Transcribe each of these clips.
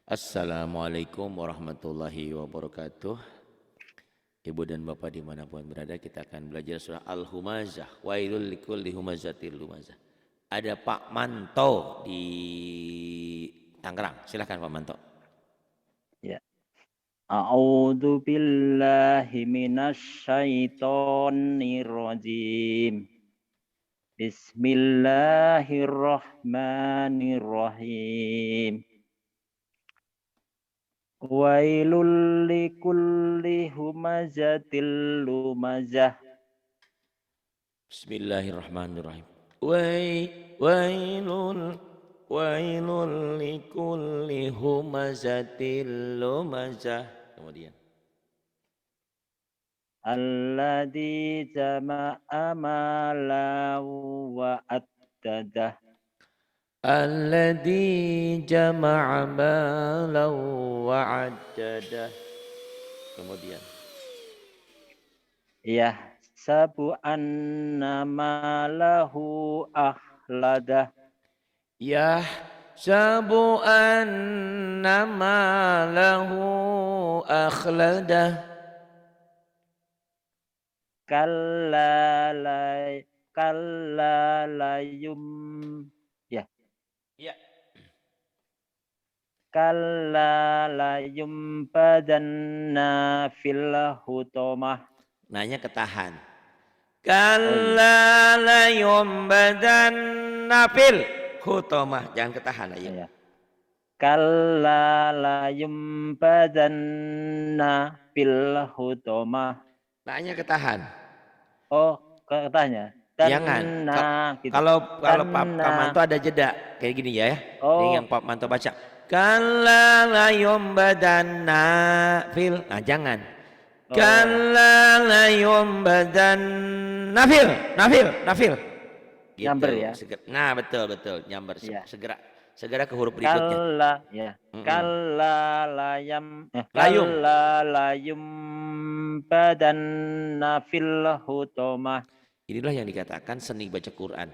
Assalamualaikum warahmatullahi wabarakatuh. Ibu dan bapak dimanapun berada, kita akan belajar surah Al-Humazah. Wailul likulli humazatil lumazah. Ada Pak Manto di Tangerang. Silakan Pak Manto. Ya. A'udzu billahi minasyaitonir rajim. Bismillahirrahmanirrahim. Wailul likulli humazatil lumazah. Bismillahirrahmanirrahim. Wailul likulli humazatil lumazah. Kemudian Alladzi jama'a malan wa addadah. Alladzi jama'a malan wa 'addadah. Kemudian Yahsabu anna malahu akhladah. yahsabu anna malahu akhladah. Kalla layum ya Ya, kalla layum badanna fil hutomah. nanya ketahan. Kalla la yumbadanna fil hutomah. Jangan ketahan aja. Ya. Kalla layum badanna fil hutomah. Nanya ketahan. Oh, katanya. Jangan. Gitu. Kalau Pak Manto ada jeda kayak gini ya. Ini yang Pak Manto baca. Kalla la yumbadanna fil. Nah, jangan. Kalla la yumbadanna fil. Nafil. Gitu. Nyamber ya. Nah, betul. Nyamber. Segera ke huruf berikutnya. Kalla ya. Kalla layum badanna fil hutomah. Inilah yang dikatakan seni baca Quran.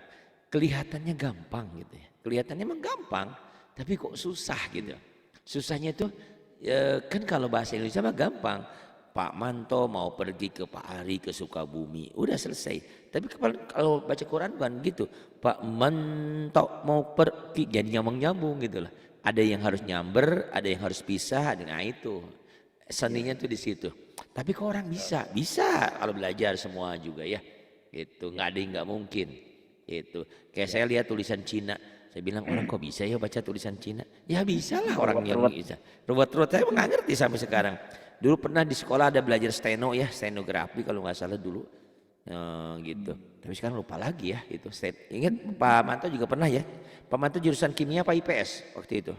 Kelihatannya gampang gitu ya. Kelihatannya emang gampang, tapi kok susah gitu. Susahnya itu kan kalau bahasa Indonesia mah gampang. Pak Manto mau pergi ke Pak Ari ke Sukabumi, udah selesai. Tapi kalau baca Quran bukan gitu. Pak Manto mau pergi, jadi nyambung gitu lah. Ada yang harus nyamber, ada yang harus pisah, nah itu seninya tuh di situ. Tapi kok orang bisa kalau belajar semua juga ya. Itu nggak ada yang nggak mungkin. Itu kayak saya lihat tulisan Cina, saya bilang orang kok bisa ya baca tulisan Cina? Ya bisa lah orang yang bisa. Ruwet-ruwet saya nggak ngerti sampai sekarang. Dulu pernah di sekolah ada belajar stenografi kalau nggak salah dulu, gitu. Tapi sekarang lupa lagi ya itu. Ingat Pak Manto juga pernah ya? Pak Manto jurusan kimia apa IPS waktu itu?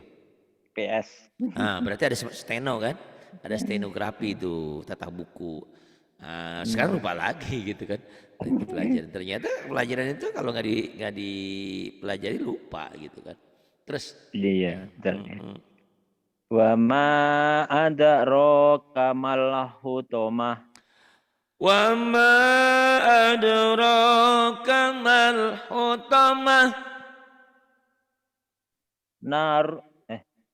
IPS. Nah, berarti ada steno kan? Ada stenografi itu tata buku. Sekarang lupa lagi gitu kan. Pelajaran ternyata pelajaran itu kalau nggak dipelajari lupa gitu kan. Terus Iya. Wa ma adraka mal hutomah. Wa ma adraka mal hutamah.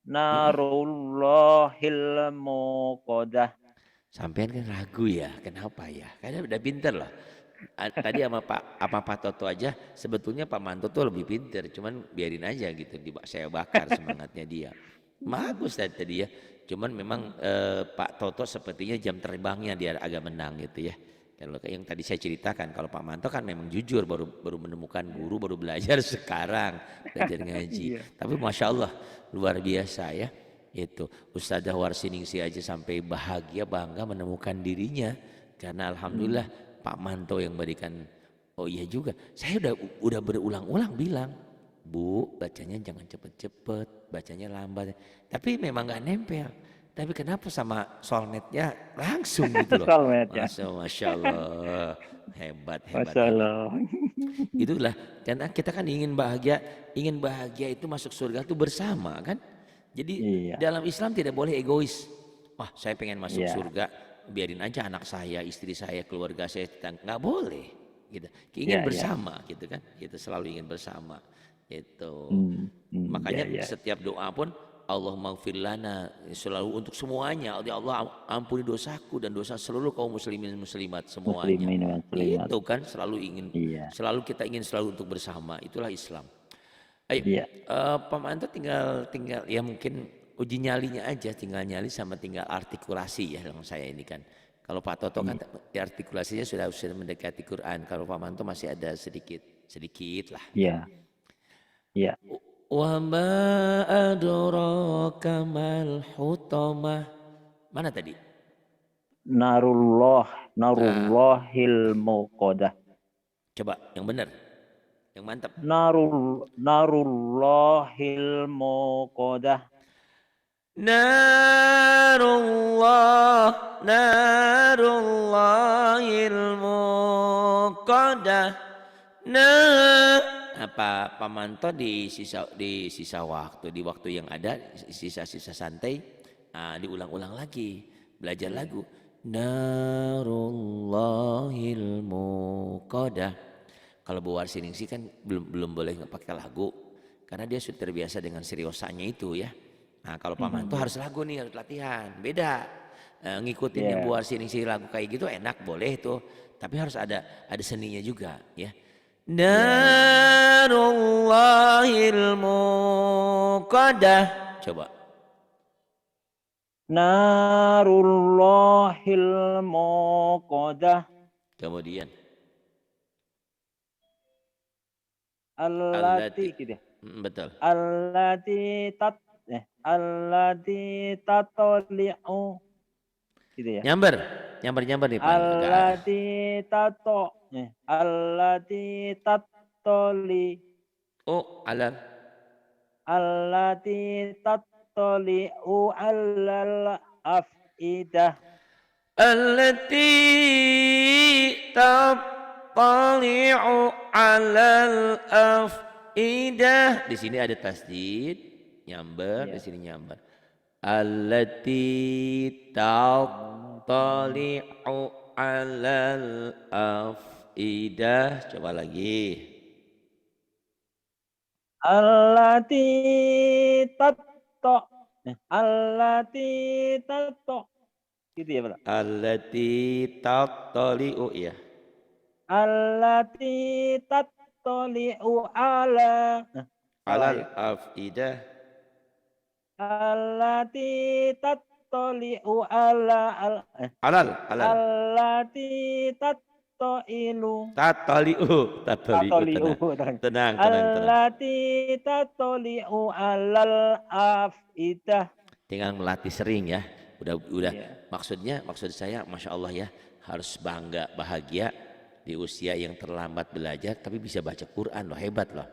Narullahil muqadah. Sampean kan ragu ya, kenapa ya? Karena udah pinter loh. Tadi sama Pak Toto aja sebetulnya Pak Manto tuh lebih pinter, cuman biarin aja gitu, saya bakar semangatnya dia. Bagus tadi ya, cuman memang Pak Toto sepertinya jam terbangnya dia agak menang gitu ya. Kalau yang tadi saya ceritakan, kalau Pak Manto kan memang jujur baru menemukan guru, baru belajar sekarang belajar ngaji. Tapi masya Allah luar biasa ya. Itu Ustadzah Warsiningsi aja sampai bahagia bangga menemukan dirinya karena alhamdulillah Pak Manto yang berikan. Oh iya juga, saya udah berulang-ulang bilang, Bu bacanya jangan cepet-cepet, bacanya lambat. Tapi memang nggak nempel. Tapi kenapa sama solnetnya langsung gitu loh. Solnetnya. Masya Allah, hebat. Masya Allah. Itulah, karena kita kan ingin bahagia itu masuk surga itu bersama kan. Jadi dalam Islam tidak boleh egois. Wah saya pengen masuk surga, biarin aja anak saya, istri saya, keluarga saya, nggak boleh. Gitu. Ingin bersama gitu kan. Kita selalu ingin bersama. Itu. Ya, Makanya ya. setiap doa pun Allahumma ighfir lana, selalu untuk semuanya. Ya Allah ampuni dosaku dan dosa seluruh kaum muslimin muslimat semuanya. Muslimin wa muslimat. Itu kan Iya, selalu kita ingin selalu untuk bersama. Itulah Islam. Ayo, iya, Pak Manto tinggal ya mungkin uji nyalinya aja, tinggal nyali sama tinggal artikulasi ya yang saya ini kan. Kalau Pak Toto kan iya, artikulasinya sudah mendekati Quran. Kalau Pak Manto masih ada sedikit lah ya. iya, iya. Wa ma adraka mal hutamah. Mana tadi? Ah, Narullahil muqadah. coba yang benar, yang mantap. Narullahil muqadah. Narullahil muqaddah. Apa Pak Manto di sisa waktu, di waktu yang ada, sisa-sisa santai, diulang-ulang lagi, belajar lagu. Narullahil muqaddah. Kalau Bu Warsiningsih kan belum boleh pakai lagu karena dia sudah terbiasa dengan seriosanya itu ya. Nah, kalau Pak Manto Iya, harus lagu nih, harus latihan. Beda. Ngikutin yang Bu iya, Warsiningsih lagu kayak gitu enak, boleh tuh. Tapi harus ada seninya juga ya. iya. Narullahil muqaddah. Coba. Narullahil muqadah. Kemudian Allati allati. gitu ya. Betul. Allati tatli'u gitu ya. Nyamber. Nyamber nih Pak ini agak. Allati tatli Oh, alal. allati tatli'u alal afidah. Allati tattali'u 'alal afidah. Di sini ada tasdid, nyamber, di Ya. sini nyamber. Allati tattali'u 'alal afidah. Coba lagi. Allati tatto allati tatto gitu ya, Pak. Allati tattali'u ya. Allati tattali'u ala salah Alal ya. afidah. Allati tattali'u ala Alal. allati tattailu Tattali'u tatoliu tenang. allati tattali'u alal afidah. Tinggal melatih sering ya. Udah Iya. maksud saya Masya Allah ya, harus bangga bahagia di usia yang terlambat belajar tapi bisa baca Quran loh, hebat loh.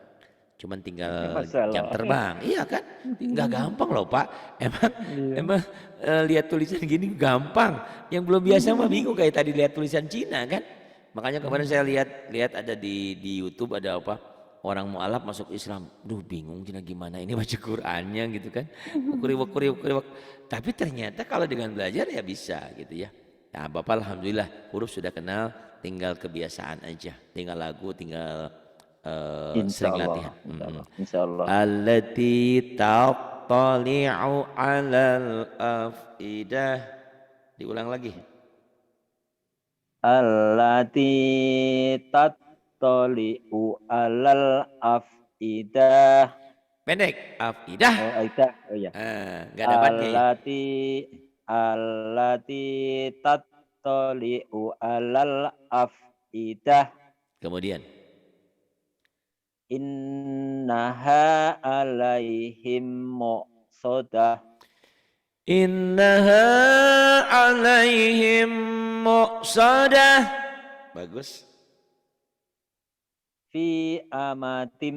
Cuman tinggal jam Masalah. terbang, iya kan, nggak gampang loh Pak. Emang Iya. emang lihat tulisan gini gampang, yang belum biasa mah bingung kayak tadi lihat tulisan Cina kan. Makanya kemarin saya lihat ada di YouTube ada apa, orang mualaf masuk Islam, duh bingung Cina gimana ini baca Qurannya gitu kan, kuriwak. Tapi ternyata kalau dengan belajar ya bisa gitu ya. Nah Bapak alhamdulillah huruf sudah kenal, tinggal kebiasaan aja, tinggal lagu, tinggal Insya sering Allah, latihan. insya Allah, insya Allah. Allati tattali'u 'alal afidah. Diulang lagi. Allati tattali'u alal afidah. Pendek, afidah. Oh, aidah. Oh ya. Nggak ada badnya ya. Allati tattali'u alal afidah. Kemudian. Innaha alaihim muqsadah. Innaha 'alaihim muqsadah. Bagus. Fi amatim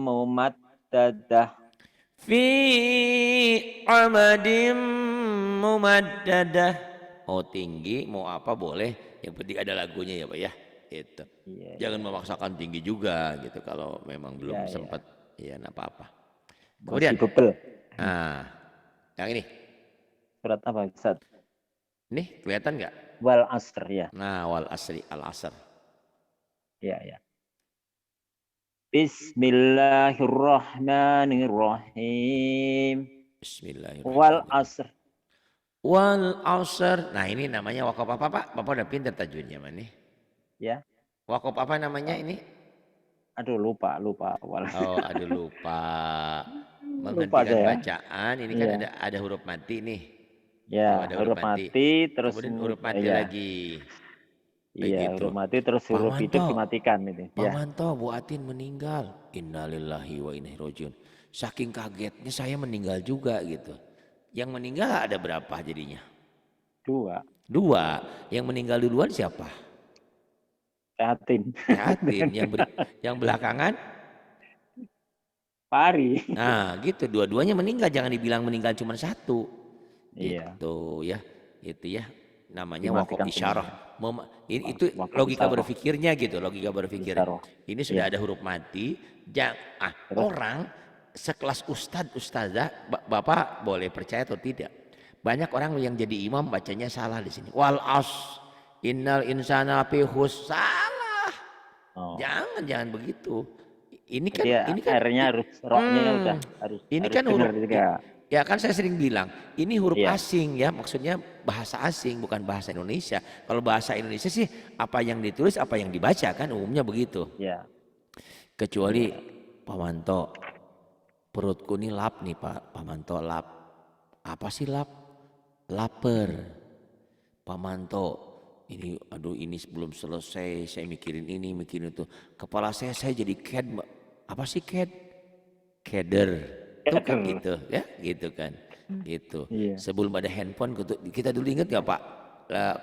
mumaddadah. Fi amadim mumaddadah. Mau tinggi, mau apa boleh. Yang penting ada lagunya ya Pak ya. Itu. Iya, Jangan iya. memaksakan tinggi juga gitu kalau memang belum Iya, iya. sempat. Ya enggak apa-apa. Masih Kemudian. bebel. Nah, yang ini. Surat apa, Ustaz? Ini kelihatan nggak? Wal asr ya. Nah, wal asri al asr. Ya, ya. Bismillahirrahmanirrahim. Wal Bismillahirrahmanirrahim. asr. Wal asr. Nah ini namanya wakaf apa Pak? Bapak udah pinter tajwidnya mana? Ya. Wakaf apa namanya ini? Aduh lupa awal. Oh aduh lupa. Lupa Menghentikan saya. bacaan ini kan Iya. ada huruf mati nih. Tuh Ya, ada huruf huruf mati. mati terus Kemudian huruf mati ya. lagi. Iya, Begitu. huruf mati terus Pak huruf hidup Manto, dimatikan itu. Pak Ya. Manto, Bu Atin meninggal. Innalillahi wa inna ilaihi rajiun. Saking kagetnya saya meninggal juga gitu. Yang meninggal ada berapa jadinya? 2. Dua. Yang meninggal duluan siapa? Sehatin. Yatin. Yang belakangan? Pari. Nah gitu. Dua-duanya meninggal. Jangan dibilang meninggal cuma satu. Iya. Gitu ya. Itu ya. Namanya wakaf Dimatikan isyarah. semuanya. Itu Wakaf logika isyarah. berpikirnya gitu. Logika berpikir. Isyarah. Ini sudah Iya. ada huruf mati. Terus? Orang sekelas ustazah, Bapak boleh percaya atau tidak? Banyak orang yang jadi imam bacanya salah di sini. Wal as innal insana fi salah. Oh. Jangan begitu. Ini Jadi kan R-nya harus roknya udah harus ini harus kan benar huruf juga. ya kan saya sering bilang ini huruf Iya. asing ya, maksudnya bahasa asing bukan bahasa Indonesia. Kalau bahasa Indonesia sih apa yang ditulis apa yang dibaca kan umumnya begitu. Iya. Kecuali Pak Manto, perutku ini lap nih Pak Manto, lap. Apa sih lap? Laper. Pak Manto, ini aduh ini sebelum selesai saya mikirin ini mikirin itu. Kepala saya jadi ked. Apa sih ked? Keder. Tuh kan gitu ya, gitu kan. Gitu. Iya. Sebelum ada handphone kita dulu inget gak Pak?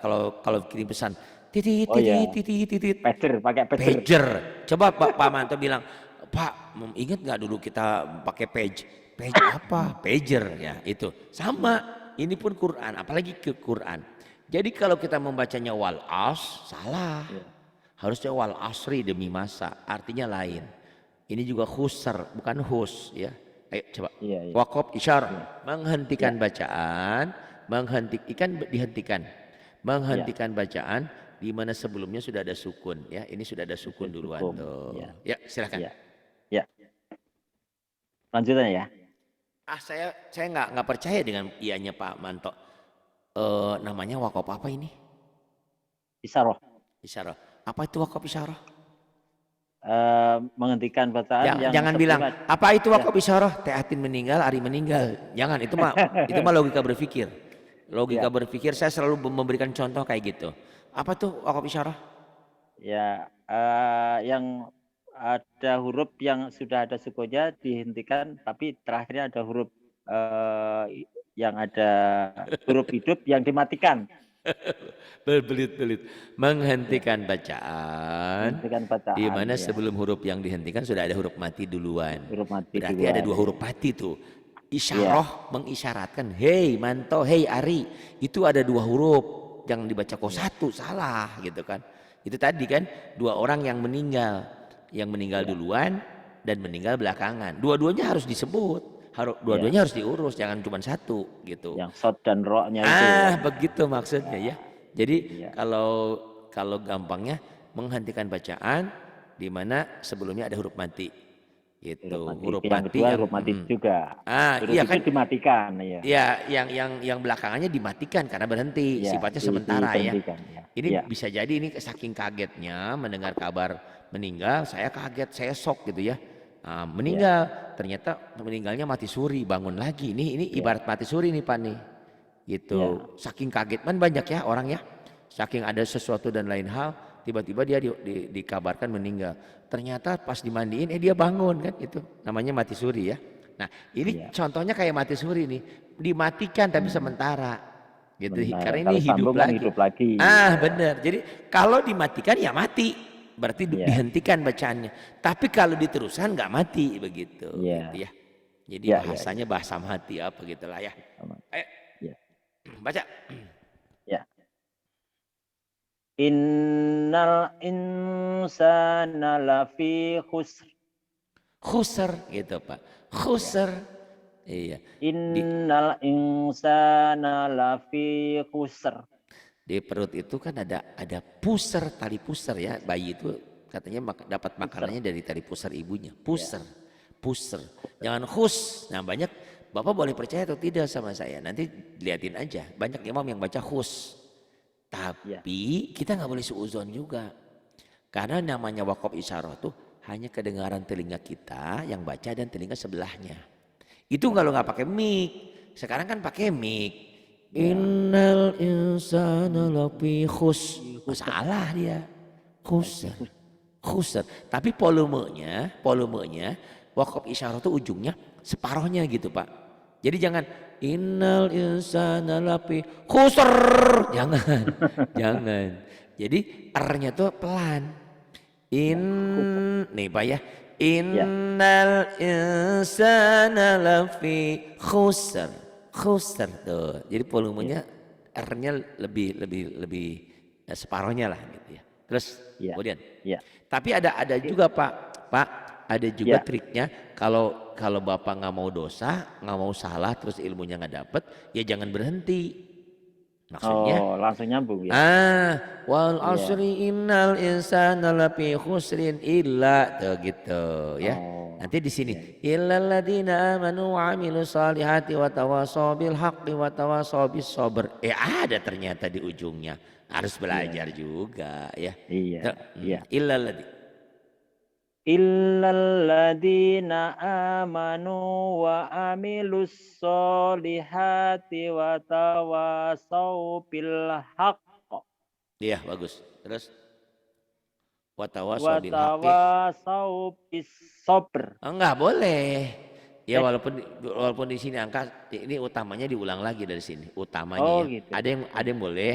Kalau kirim pesan titit Oh, iya. titit Pager, pakai pager. pager. Coba Pak Manto bilang, Pak inget gak dulu kita pakai page? Page apa? Pager ya itu. Sama. Ini pun Quran, apalagi ke Quran. Jadi kalau kita membacanya wal as salah. Iya. Harusnya wal asri demi masa, artinya lain. Ini juga khusar, bukan hus ya. Ayo coba. Iya. Wakaf isyarah, menghentikan bacaan, dihentikan. Menghentikan bacaan di mana sebelumnya sudah ada sukun ya. Ini sudah ada sukun duluan tuh. Iya. Ya, silakan. Ya. Lanjutannya ya. Saya nggak percaya dengan ianya Pak Manto. Namanya wakaf apa ini? Isyarah. Isyarah. Apa itu wakaf isyarah? Menghentikan bacaan yang jangan bilang apa itu wakaf isyarah? Teh Atin meninggal, Ari meninggal. Jangan, itu mah logika berpikir. Logika berpikir saya selalu memberikan contoh kayak gitu. Apa tuh wakaf isyarah? Ya, yang ada huruf yang sudah ada sukunya dihentikan, tapi terakhirnya ada huruf yang ada huruf hidup yang dimatikan. Berbelit-belit. Menghentikan bacaan. Menghentikan bacaan. Di mana sebelum huruf yang dihentikan sudah ada huruf mati duluan. Huruf mati Berarti duluan. ada dua huruf mati tuh. Isyarah mengisyaratkan, hei Manto, hei Ari, itu ada dua huruf. Jangan dibaca kok satu, salah gitu kan. Itu tadi kan dua orang yang meninggal. Yang meninggal duluan dan meninggal belakangan. Dua-duanya harus disebut. Dua-duanya harus diurus, jangan cuma satu gitu. Yang shot dan rohnya itu. Begitu maksudnya ya. Jadi kalau gampangnya menghentikan bacaan di mana sebelumnya ada huruf mati. Gitu. Huruf mati huruf mati juga. Huruf iya itu kan dimatikan ya. Ya, yang belakangannya dimatikan karena berhenti, sifatnya sementara ya. Ini bisa jadi ini saking kagetnya mendengar kabar meninggal, saya kaget, saya shock gitu ya. Meninggal, ternyata meninggalnya mati suri, bangun lagi. Ini ibarat mati suri nih Pak nih. Gitu. Saking kaget kan banyak ya orang ya. Saking ada sesuatu dan lain hal, tiba-tiba dia dikabarkan meninggal. Ternyata pas dimandiin dia bangun kan, itu namanya mati suri ya. Nah, ini contohnya kayak mati suri nih, dimatikan tapi sementara. Gitu. Karena ini hidup lagi. Benar. Jadi kalau dimatikan ya mati. Berarti dihentikan bacaannya. Tapi kalau diteruskan nggak mati begitu. Gitu ya. Jadi bahasanya bahasa mati apa gitulah ya. Ayo. Baca. Ya. Innal insana lafi khusr. Khusr gitu Pak. Khusr. Iya. Innal insana lafi khusr. Di perut itu kan ada pusar, tali pusar ya. Bayi itu Katanya dapat makanannya dari tali pusar ibunya. Ya. Pusar. Jangan khus. Nah banyak, Bapak boleh percaya atau tidak sama saya. Nanti liatin aja. Banyak imam yang baca khus. Ya. Tapi kita nggak boleh suuzon juga. Karena namanya wakaf isyarah tuh hanya kedengaran telinga kita yang baca dan telinga sebelahnya. Itu kalau nggak pakai mic. Sekarang kan pakai mic. Ya. Innal insana lafi khus. Khusus. Salah dia. Khusr. Khusr. Tapi volumenya wakaf isyarah tuh ujungnya separohnya gitu Pak. Jadi jangan innal insana lafi khusr. Jangan. Jangan. Jadi R-nya tuh pelan. Nih Pak ya. Innal insana lafi khusr. Khusr tuh. Jadi volumenya R-nya lebih separohnya lah gitu ya. Terus Ya. kemudian. Ya. Tapi ada juga Pak ada juga Ya. triknya kalau Bapak nggak mau dosa, nggak mau salah, terus ilmunya nggak dapet, ya jangan berhenti. Maksudnya, Oh, langsung nyambung ya. wal Iya. asri innal insana lafi khusrin illa tuh gitu ya. Oh. Nanti di sini Iya. illal ladzina amanu wa amilus solihati wa tawasaw bil haqqi wa tawasaw bis sabr. Ada ternyata di ujungnya. Harus belajar Iya. juga ya. Iya. Iya. Illal ladzi Illalladzina amanu wa amilus solihati wa tawasaw bil haqq Iya bagus. Terus wa tawasaw wa bil haqqi. tawasaw bis sabr. Enggak boleh. Ya Eh, walaupun di sini angka ini utamanya diulang lagi dari sini. Utamanya oh ya. gitu. Ada yang boleh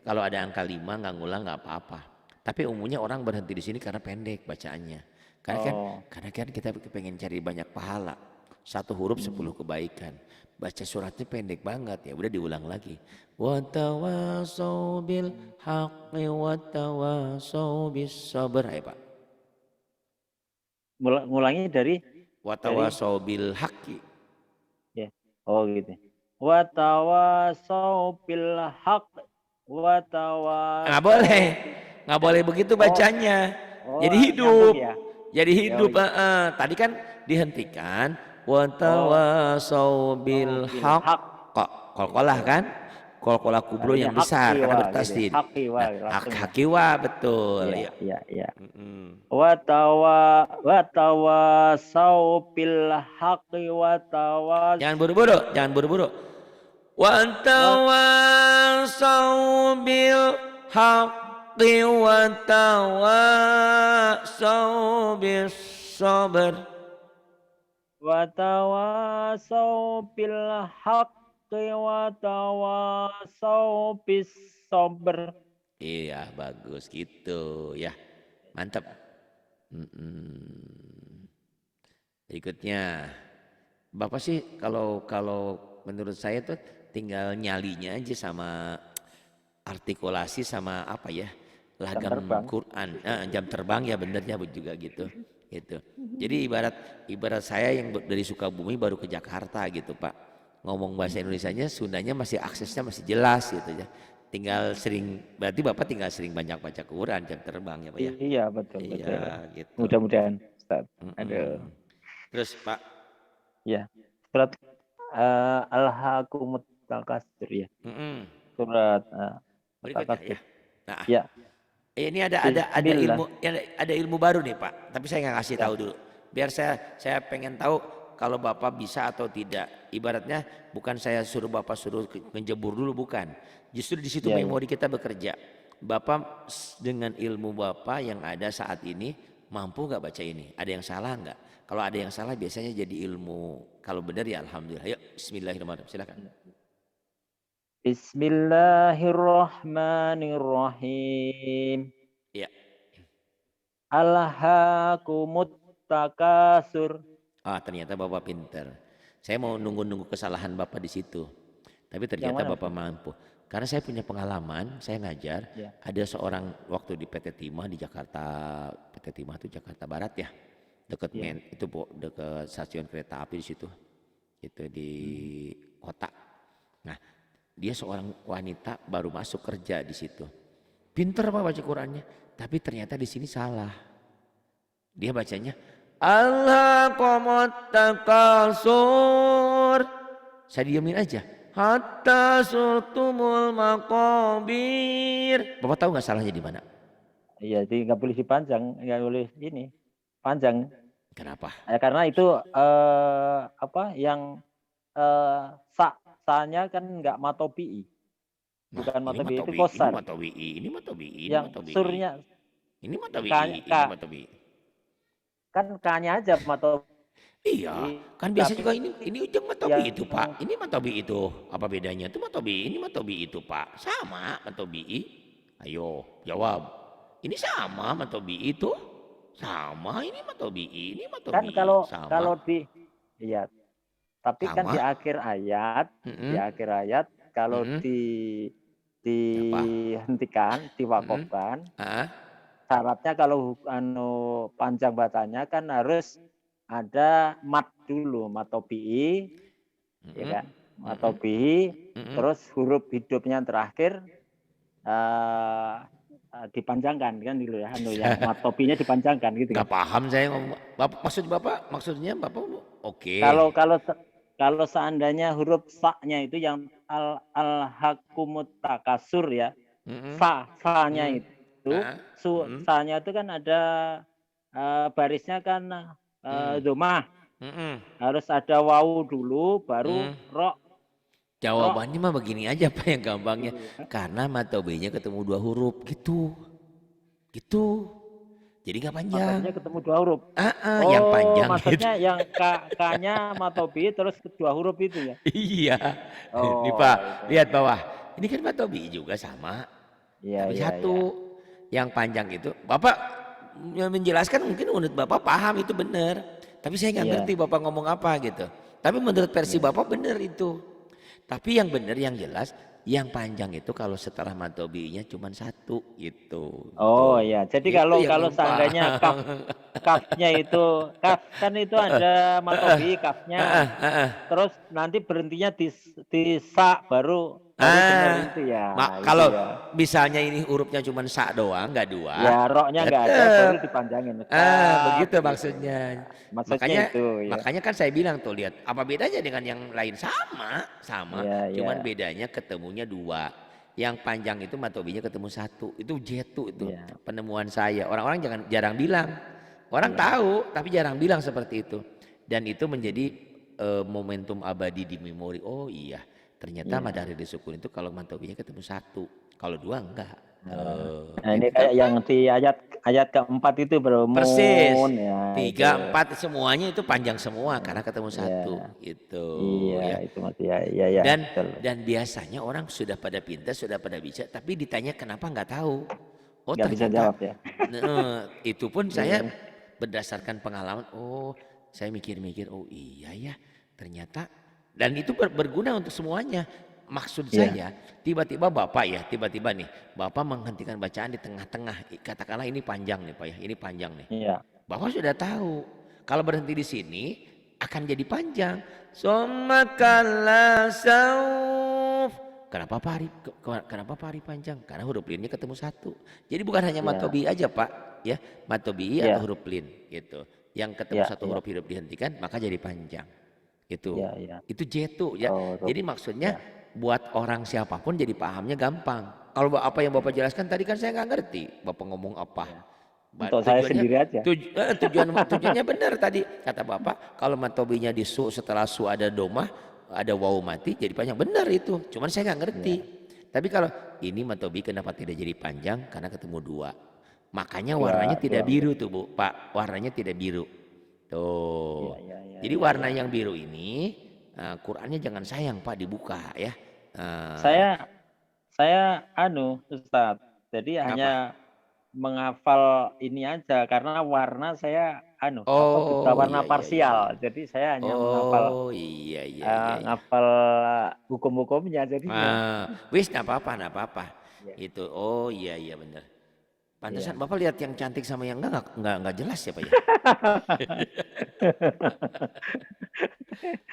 kalau ada angka 5 nggak ngulang nggak apa-apa. Tapi umumnya orang berhenti di sini karena pendek bacaannya. Karena kan kita pengen cari banyak pahala. Satu huruf 10 kebaikan. Baca suratnya pendek banget ya udah diulang lagi. Wa tawasaw bil haqqi wa tawasaw bis sabr. Ayo Pak. Ngulangi dari Wa tawasaw bil haqqi. ya. Oh gitu. Wa tawasaw bil haqq wa Nggak tawasaw. boleh, nggak boleh begitu bacanya. Jadi hidup, Nyambung ya. jadi hidup. Oh, Tadi kan dihentikan. Wa tawasaw bil bil haqq. haq. Kolkolah kan? Kolkolah kubro Tadinya yang besar karena hakiwa gitu. bertasdid. Hakiwa Nah, langsung. hakiwa betul. Iya, Ya. iya, iya. Mm-mm. Wa tawasaw bil haqqi wa Jangan buru-buru, jangan buru-buru. Wa tawasaw bil haqqi wa tawasaw bis sabr. wa tawasaw bil haqqi wa tawasaw bis sabr. Iya bagus gitu ya, mantap. Berikutnya Bapak sih kalau menurut saya tuh tinggal nyalinya aja sama artikulasi sama apa ya, lagam terbang. Quran. Jam terbang ya benernya juga gitu. Jadi ibarat saya yang dari Sukabumi baru ke Jakarta gitu Pak, ngomong bahasa Indonesianya Sundanya masih aksesnya masih jelas gitu ya. Berarti Bapak tinggal sering banyak baca Quran jam terbang ya Pak ya. Iya, betul, Iya betul. gitu. Mudah-mudahan, Ustaz. Aduh. Terus Pak, Ya. Surat Al-Hakumut Takasur ya. Surat berikutnya ya. Takasur. Nah, Ya. ini ada Bismillah. ilmu baru nih Pak, tapi saya nggak kasih Ya. tahu dulu. Biar saya pengen tahu kalau Bapak bisa atau tidak. Ibaratnya bukan saya suruh ngejebur dulu, bukan. Justru di situ Ya, memori kita bekerja. Bapak dengan ilmu Bapak yang ada saat ini mampu nggak baca ini? Ada yang salah nggak? Kalau ada yang salah biasanya jadi ilmu. Kalau benar ya alhamdulillah. Yuk, Bismillahirrahmanirrahim. Silakan. Bismillahirrahmanirrahim. Ya. Alhaakumut takasur. Ternyata Bapak pinter. Saya mau nunggu kesalahan Bapak di situ. Tapi ternyata Yang mana, Bapak mampu. Karena saya punya pengalaman, saya ngajar. Ya. Ada seorang waktu di PT Timah di Jakarta, PT Timah itu Jakarta Barat ya. Dekat dekat stasiun kereta api di situ. Itu di kota. Nah, dia seorang wanita baru masuk kerja di situ. Pinter Pak baca Qurannya. Tapi ternyata di sini salah. Dia bacanya Alhaqamut takasur. Saya diamin aja. Hatta surtumul maqabir. Bapak tahu nggak salahnya di mana? Iya, jadi nggak boleh dipanjang, nggak boleh ini panjang. Kenapa? Ya, karena itu apa yang sa-nya kan nggak matobi'i. Nah, Bukan ini matobi'i, itu matobi, ini kosar. matobi, ini matobi, ini Yang matobi, surnya ini matobi, K, ini matobi. kan K-nya aja Iya, matobi'i, kan biasa juga tapi ini ujung matobi yang itu Pak. Ini matobi itu. Apa bedanya? Itu matobi, ini matobi itu Pak. Sama matobi. Ayo jawab. Ini sama matobi itu. Sama ini matobi, ini kan matobi. kalau Sama. iya, tapi kan Sama. di akhir ayat kalau Apa? dihentikan, Mm-mm. diwakafkan, Ah, syaratnya kalau panjang bacanya kan harus ada mat dulu, matobi'i, ya mm-mm. kan? Mm-mm. Matobi'i, Mm-mm. terus huruf hidupnya yang terakhir dipanjangkan kan gitu ya, yang matobinya dipanjangkan gitu kan. Nggak paham saya ngomong. Bapak, maksudnya Bapak oke. Kalau kalau kalau seandainya huruf sa-nya itu yang al-hakumut takasur ya, Mm-mm. sa-nya Mm. itu, Ah, mm. sa-nya itu kan ada barisnya kan Mm. domah. Mm-mm. Harus ada wawu dulu, baru Mm. ro, ro Jawabannya mah begini aja Pak yang gampangnya. gitu ya. Karena matobe-nya ketemu 2 huruf gitu. Gitu. Jadi nggak panjang. Matobinya ketemu 2 huruf. Yang Oh, panjang gitu. maksudnya yang K-nya matobi terus 2 huruf itu ya. Iya. Nih Pak, Oh, itu. lihat bawah. Ini kan matobe juga sama. Iya, Tapi iya, iya. satu. Yang panjang itu. Bapak menjelaskan mungkin menurut Bapak paham itu benar. Tapi saya nggak Iya, ngerti Bapak ngomong apa gitu. Tapi menurut versi iya. Bapak benar itu. Tapi yang benar yang jelas yang panjang itu kalau setelah matobinya cuma satu gitu. Oh, Tuh. iya. Jadi Itu yang kalau seandainya gampang. kafnya itu kan itu ada matobi kafnya. Heeh. Terus nanti berhentinya di sa baru benar Ah, itu ya. Itu kalau ya. misalnya ini hurufnya cuma sa doang, nggak dua, Ya, roknya nggak ada baru tetep. dipanjangin. Kaf Begitu gitu. maksudnya. Maksudnya Makanya, itu ya. makanya kan saya bilang tuh lihat, apa bedanya dengan yang lain sama, sama, Iya, iya. cuman bedanya ketemunya dua. Yang panjang itu matobinya ketemu satu, itu jetu itu Iya. penemuan saya. Orang-orang jarang bilang, orang Iya. tahu tapi jarang bilang seperti itu. Dan itu menjadi momentum abadi di memori. Oh iya. Ternyata Iya. matahari disukun itu kalau matobinya ketemu satu, kalau dua enggak. Nah, ini Itu kayak yang gampang. di ayat keempat itu bro, Persis. mun ya itu. 3, 4 semuanya itu panjang semua karena ketemu Ya, satu. Itu iya ya. itu mas ya, iya ya. Dan Betul. dan biasanya orang sudah pada pintar, sudah pada bisa, tapi ditanya kenapa nggak tahu. Oh Nggak bisa ternyata jawab ya. itu pun saya Iya, berdasarkan pengalaman. Oh saya mikir-mikir, oh iya ya ternyata. Dan itu berguna untuk semuanya. Maksud iya, saya tiba-tiba Bapak ya, tiba-tiba nih Bapak menghentikan bacaan di tengah-tengah. Katakanlah ini panjang nih Pak ya, ini panjang nih. iya, Bapak sudah tahu kalau berhenti di sini akan jadi panjang. Somakala sauf. Kenapa Pak Ari panjang? Karena huruf linnya ketemu satu. Jadi bukan hanya iya, matobi aja Pak, ya matobi iya, atau huruf lin gitu. Yang ketemu iya, satu iya, huruf hidup dihentikan maka jadi panjang. Itu iya, iya. jetu ya. Oh, Jadi maksudnya ya. buat orang siapapun jadi pahamnya gampang. Kalau apa yang Bapak jelaskan tadi kan saya nggak ngerti. Bapak ngomong apa? Ya. Untuk saya Tujuannya sendiri aja. tujuannya benar tadi kata Bapak. Kalau matobinya di su setelah su ada domah, ada wawu mati jadi panjang. Benar itu. Cuman saya nggak ngerti. Iya, Tapi kalau ini matobi kenapa tidak jadi panjang? Karena ketemu dua. Makanya dua, warnanya tidak dua huruf. biru tuh Bu, Pak. Warnanya tidak biru. Iya, Tuh. iya, iya, Jadi iya, warna iya. yang biru ini Qurannya jangan sayang Pak dibuka ya. Saya Ustadz. Jadi Kenapa? hanya menghafal ini aja karena warna saya buta Oh warna iya iya iya iya. parsial. Jadi saya hanya menghafal Oh iya iya iya iya. ngafal hukum-hukumnya jadinya. Wis nggak apa-apa. Iya, Itu. Oh iya iya benar. iya. Pantesan Bapak lihat yang cantik sama yang enggak jelas ya Pak ya.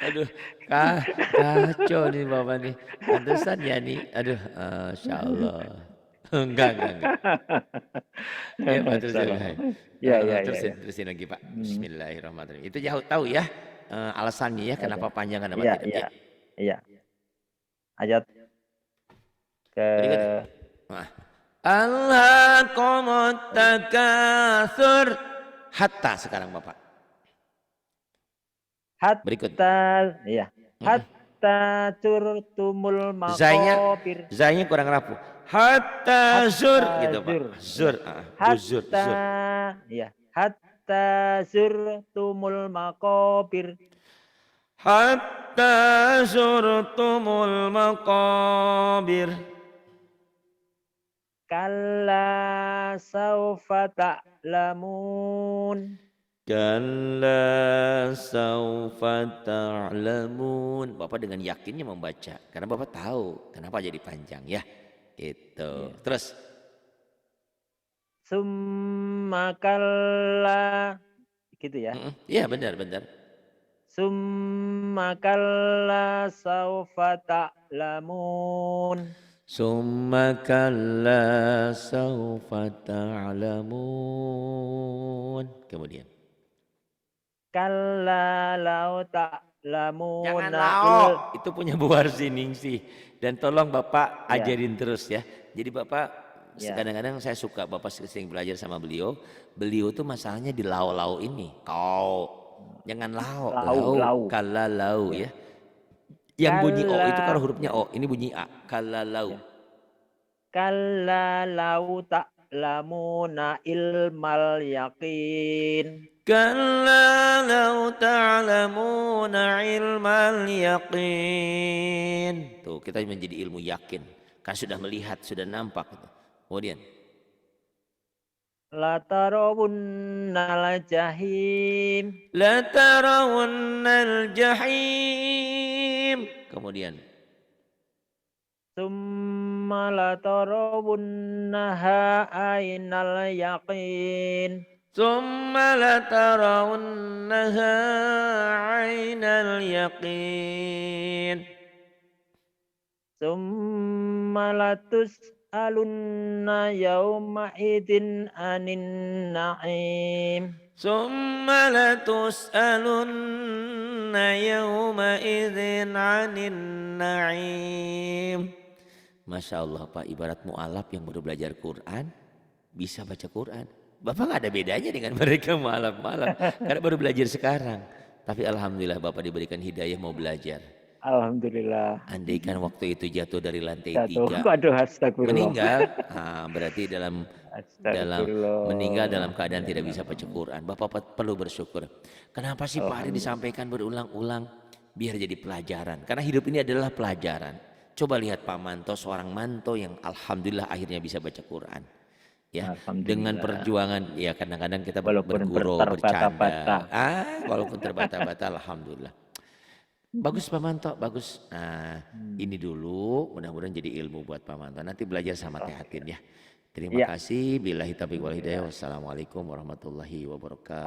Aduh, kacau nih Bapak nih. Pantesan ya nih. Aduh, Masya Allah. Enggak. Ya Pak, terusin. Salah. Ya, ya, ya, ya. Terusin lagi Pak. Hmm, Bismillahirrahmanirrahim. Itu jauh tahu ya alasannya ya oke. kenapa panjang kenapa Iya, tidak iya, ya. iya. Ayat ke Berikutnya. Nah. Alhaqamut takatsur. Hatta sekarang Bapak. Berikut. hatta, iya. Mm-mm. Hatta turtumul Zainya, makobir. zainya kurang rapuh. Hatta zur Hatta gitu Pak. zur. Zur, Ya. buzur, Hatta, zur. ya. Hatta zurtumul makobir. Hatta zurtumul maqabir. Kalla saufa ta'lamun. Kalla saufa ta'lamun. Bapak dengan yakinnya membaca karena Bapak tahu kenapa jadi panjang ya. Gitu. Ya. Terus Summa kalla, gitu ya. Iya benar. Summa kalla saufa ta'lamun. Summa kalla saufa ta'lamun. Kemudian Kalla lau jangan ta'lamuna lao, itu punya Bu Warsiningsih. Dan tolong Bapak Ya, ajarin terus ya. Jadi Bapak ya. kadang-kadang saya suka Bapak sering belajar sama beliau. Beliau tuh masalahnya di lau-lau ini. Kau jangan lau, Lau. kala lau Ya. ya. Yang bunyi o itu Kalla, kalau hurufnya o, ini bunyi a. Kala lau. ya. Kalla lau ta'lamuna ilmal yaqin. Kalla lau ta'lamuna ilmal yaqin. Tuh kita menjadi ilmu yakin. Kan sudah melihat, sudah nampak. Kemudian. Latarawunnal jahim. La tarawunnal jahim. Kemudian. Summa latarawunnaha ainal yaqin. Summa la tarawunnaha ainal yaqin. Summa latus'alunna yawma idin anin na'im. Summa la tus'alunna yawma idzin 'anin na'im. Masya Allah Pak, ibarat mu'alaf yang baru belajar Quran bisa baca Quran. Bapak nggak ada bedanya dengan mereka mu'alaf karena baru belajar sekarang. Tapi alhamdulillah Bapak diberikan hidayah mau belajar. Alhamdulillah. Andaikan waktu itu jatuh dari lantai Jatuh. 3 Waduh, astagfirullah. meninggal, berarti dalam Astagfirullah. meninggal dalam keadaan tidak bisa baca Quran. Bapak perlu bersyukur. Kenapa sih Pak Ari disampaikan berulang-ulang? Biar jadi pelajaran. Karena hidup ini adalah pelajaran. Coba lihat Pak Manto, seorang manto yang alhamdulillah akhirnya bisa baca Quran. Ya, dengan perjuangan ya kadang-kadang kita bergurau, bercanda. Walaupun terbata-bata alhamdulillah. Bagus Pak Manto, bagus. Nah, ini dulu mudah-mudahan jadi ilmu buat Pak Manto. Nanti belajar sama Teh Hatin ya. Terima kasih. Billahi taufiq wal hidayah. Wassalamualaikum warahmatullahi wabarakatuh.